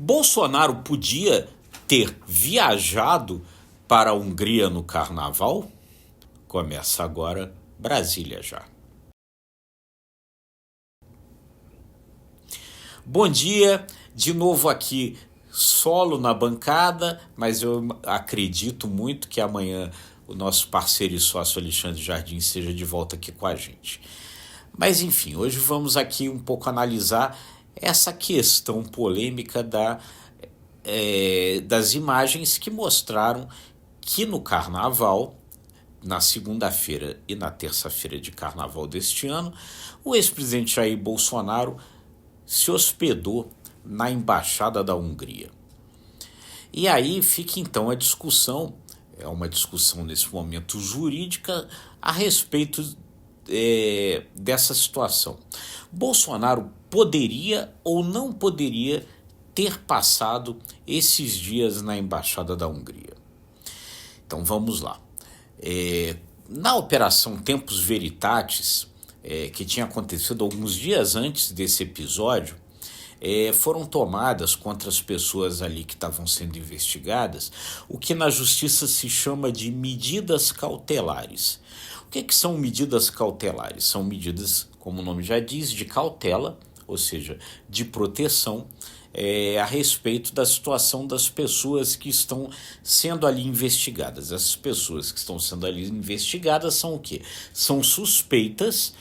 Bolsonaro podia ter viajado para a Hungria no carnaval? Começa agora Brasília Já. Bom dia, de novo aqui solo na bancada, mas eu acredito muito que amanhã o nosso parceiro e sócio Alexandre Jardim seja de volta aqui com a gente. Mas enfim, hoje vamos aqui um pouco analisar essa questão polêmica das imagens que mostraram que no carnaval, na segunda-feira e na terça-feira de carnaval deste ano, o ex-presidente Jair Bolsonaro se hospedou na Embaixada da Hungria. E aí fica então a discussão, é uma discussão nesse momento jurídica, a respeito dessa situação. Bolsonaro poderia ou não poderia ter passado esses dias na Embaixada da Hungria? Então vamos lá. Na Operação Tempus Veritatis, que tinha acontecido alguns dias antes desse episódio, foram tomadas contra as pessoas ali que estavam sendo investigadas o que na justiça se chama de medidas cautelares. O que são medidas cautelares? São medidas, como o nome já diz, de cautela, ou seja, de proteção, a respeito da situação das pessoas que estão sendo ali investigadas. Essas pessoas que estão sendo ali investigadas são o quê? São suspeitas,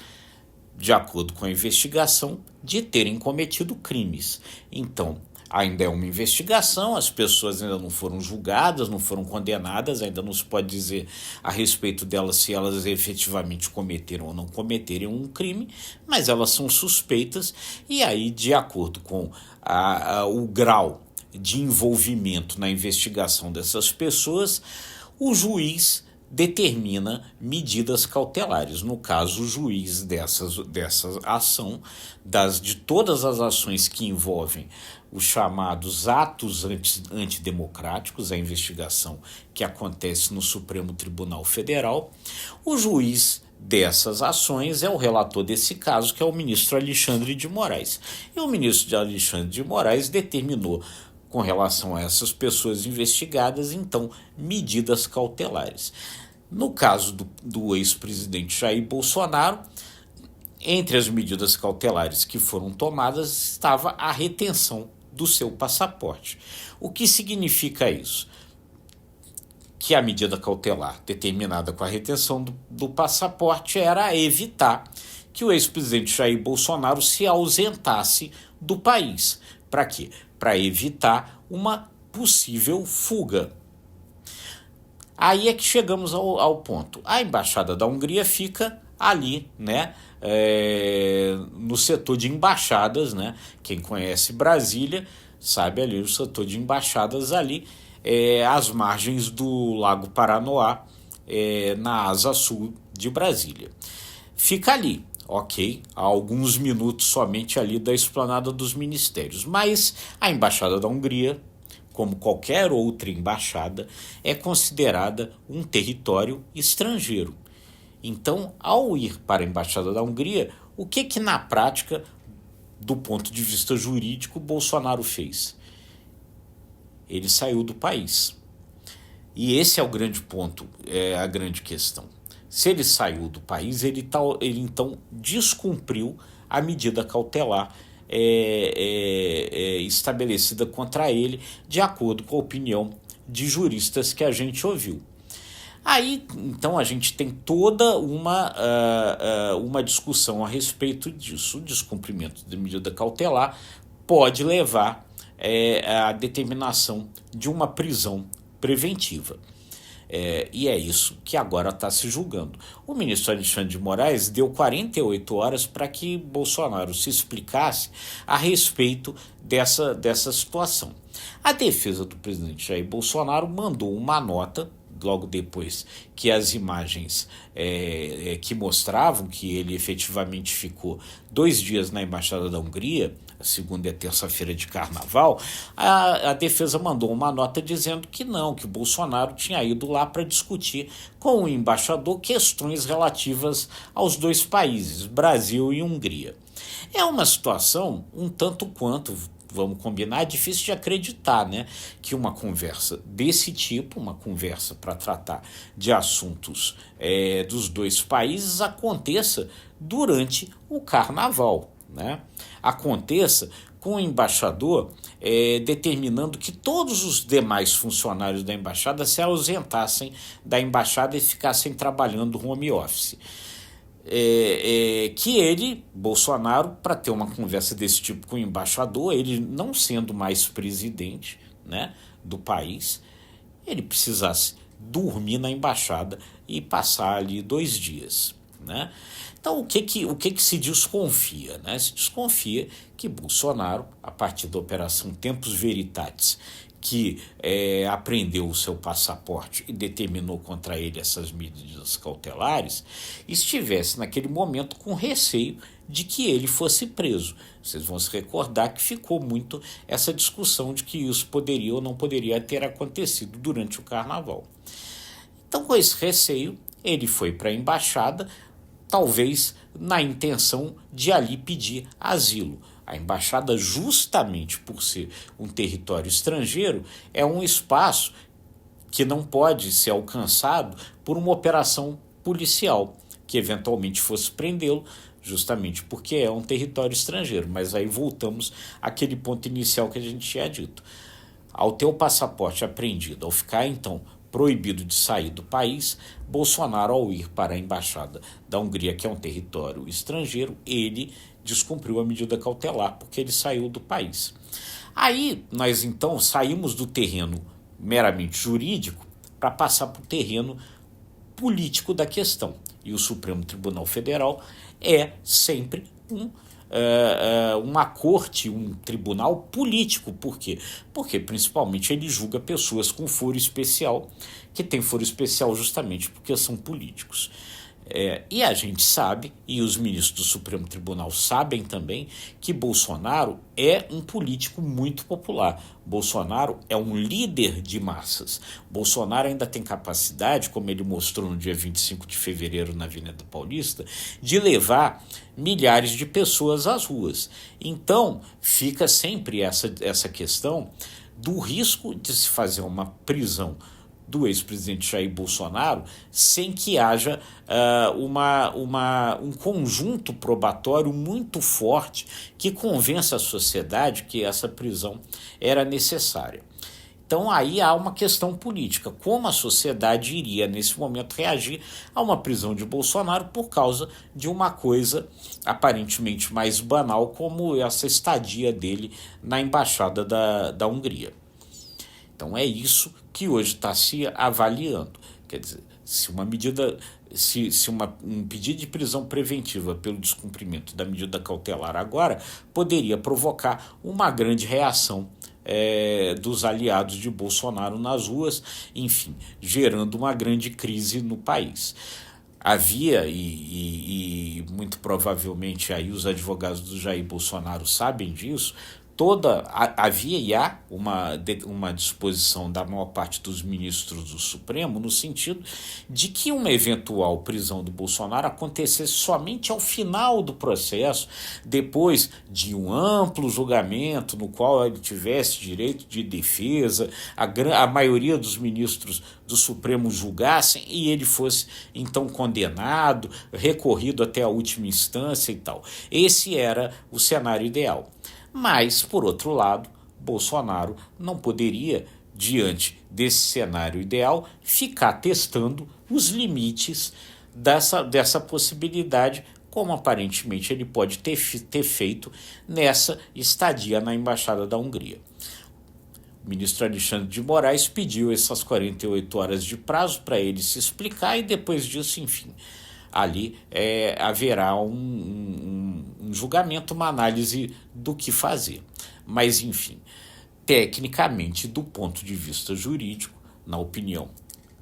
de acordo com a investigação, de terem cometido crimes. Então, ainda é uma investigação, as pessoas ainda não foram julgadas, não foram condenadas, ainda não se pode dizer a respeito delas se elas efetivamente cometeram ou não cometeram um crime, mas elas são suspeitas e aí, de acordo com o grau de envolvimento na investigação dessas pessoas, o juiz determina medidas cautelares. No caso, o juiz dessa ação, de todas as ações que envolvem os chamados atos antidemocráticos, a investigação que acontece no Supremo Tribunal Federal, o juiz dessas ações é o relator desse caso, que é o ministro Alexandre de Moraes. E o ministro Alexandre de Moraes determinou, com relação a essas pessoas investigadas, então, medidas cautelares. No caso do ex-presidente Jair Bolsonaro, entre as medidas cautelares que foram tomadas estava a retenção do seu passaporte. O que significa isso? Que a medida cautelar determinada com a retenção do passaporte era evitar que o ex-presidente Jair Bolsonaro se ausentasse do país. Para quê? Para evitar uma possível fuga. Aí é que chegamos ao ponto. A Embaixada da Hungria fica ali, né, no setor de embaixadas, né? Quem conhece Brasília sabe ali o setor de embaixadas ali, às margens do Lago Paranoá, na asa sul de Brasília. Fica ali, ok, a alguns minutos somente ali da esplanada dos ministérios. Mas a Embaixada da Hungria, como qualquer outra embaixada, é considerada um território estrangeiro. Então, ao ir para a Embaixada da Hungria, o que na prática, do ponto de vista jurídico, Bolsonaro fez? Ele saiu do país. E esse é o grande ponto, a grande questão. Se ele saiu do país, ele então descumpriu a medida cautelar estabelecida contra ele, de acordo com a opinião de juristas que a gente ouviu. Aí, então, a gente tem toda uma discussão a respeito disso. O descumprimento da medida cautelar pode levar à determinação de uma prisão preventiva. E é isso que agora está se julgando. O ministro Alexandre de Moraes deu 48 horas para que Bolsonaro se explicasse a respeito dessa situação. A defesa do presidente Jair Bolsonaro mandou uma nota, logo depois que as imagens que mostravam que ele efetivamente ficou 2 dias na Embaixada da Hungria, a segunda e a terça-feira de carnaval, a defesa mandou uma nota dizendo que não, que o Bolsonaro tinha ido lá para discutir com o embaixador questões relativas aos 2 países, Brasil e Hungria. É uma situação um tanto quanto, vamos combinar, é difícil de acreditar, né, que uma conversa desse tipo, uma conversa para tratar de assuntos dos dois países, aconteça durante o carnaval, né? Aconteça com o embaixador determinando que todos os demais funcionários da embaixada se ausentassem da embaixada e ficassem trabalhando home office. Que ele, Bolsonaro, para ter uma conversa desse tipo com o embaixador, ele não sendo mais presidente, né, do país, ele precisasse dormir na embaixada e passar ali 2 dias, né? Então, o que se desconfia, né? Se desconfia que Bolsonaro, a partir da Operação Tempus Veritatis, que apreendeu o seu passaporte e determinou contra ele essas medidas cautelares, estivesse naquele momento com receio de que ele fosse preso. Vocês vão se recordar que ficou muito essa discussão de que isso poderia ou não poderia ter acontecido durante o carnaval. Então, com esse receio, ele foi para a embaixada, talvez na intenção de ali pedir asilo. A embaixada, justamente por ser um território estrangeiro, é um espaço que não pode ser alcançado por uma operação policial, que eventualmente fosse prendê-lo, justamente porque é um território estrangeiro. Mas aí voltamos àquele ponto inicial que a gente tinha dito. Ao ter o passaporte apreendido, ao ficar então proibido de sair do país, Bolsonaro, ao ir para a embaixada da Hungria, que é um território estrangeiro, ele descumpriu a medida cautelar porque ele saiu do país. Aí nós então saímos do terreno meramente jurídico para passar para o terreno político da questão. E o Supremo Tribunal Federal é sempre uma corte, um tribunal político. Por quê? Porque principalmente ele julga pessoas com foro especial, que tem foro especial justamente porque são políticos. E a gente sabe, e os ministros do Supremo Tribunal sabem também, que Bolsonaro é um político muito popular. Bolsonaro é um líder de massas. Bolsonaro ainda tem capacidade, como ele mostrou no dia 25 de fevereiro na Avenida Paulista, de levar milhares de pessoas às ruas. Então, fica sempre essa questão do risco de se fazer uma prisão do ex-presidente Jair Bolsonaro sem que haja um conjunto probatório muito forte que convença a sociedade que essa prisão era necessária. Então aí há uma questão política, como a sociedade iria nesse momento reagir a uma prisão de Bolsonaro por causa de uma coisa aparentemente mais banal como essa estadia dele na embaixada da Hungria. Então é isso que hoje está se avaliando. Quer dizer, se um pedido de prisão preventiva pelo descumprimento da medida cautelar agora poderia provocar uma grande reação dos aliados de Bolsonaro nas ruas, enfim, gerando uma grande crise no país. Havia, e muito provavelmente aí os advogados do Jair Bolsonaro sabem disso, havia e há uma disposição da maior parte dos ministros do Supremo no sentido de que uma eventual prisão do Bolsonaro acontecesse somente ao final do processo, depois de um amplo julgamento no qual ele tivesse direito de defesa, a maioria dos ministros do Supremo julgassem e ele fosse então condenado, recorrido até a última instância e tal. Esse era o cenário ideal. Mas, por outro lado, Bolsonaro não poderia, diante desse cenário ideal, ficar testando os limites dessa possibilidade, como aparentemente ele pode ter feito nessa estadia na Embaixada da Hungria. O ministro Alexandre de Moraes pediu essas 48 horas de prazo para ele se explicar e depois disso, enfim, ali haverá um julgamento, uma análise do que fazer. Mas, enfim, tecnicamente, do ponto de vista jurídico, na opinião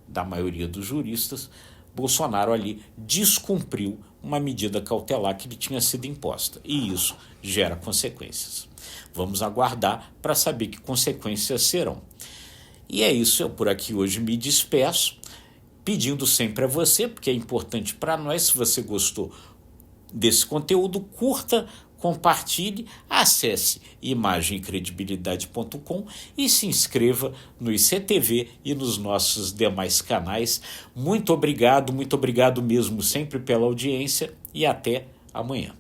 da maioria dos juristas, Bolsonaro ali descumpriu uma medida cautelar que lhe tinha sido imposta. E isso gera consequências. Vamos aguardar para saber que consequências serão. E é isso, eu por aqui hoje me despeço, pedindo sempre a você, porque é importante para nós, se você gostou desse conteúdo, curta, compartilhe, acesse imagemcredibilidade.com e se inscreva no ICTV e nos nossos demais canais. Muito obrigado mesmo sempre pela audiência e até amanhã.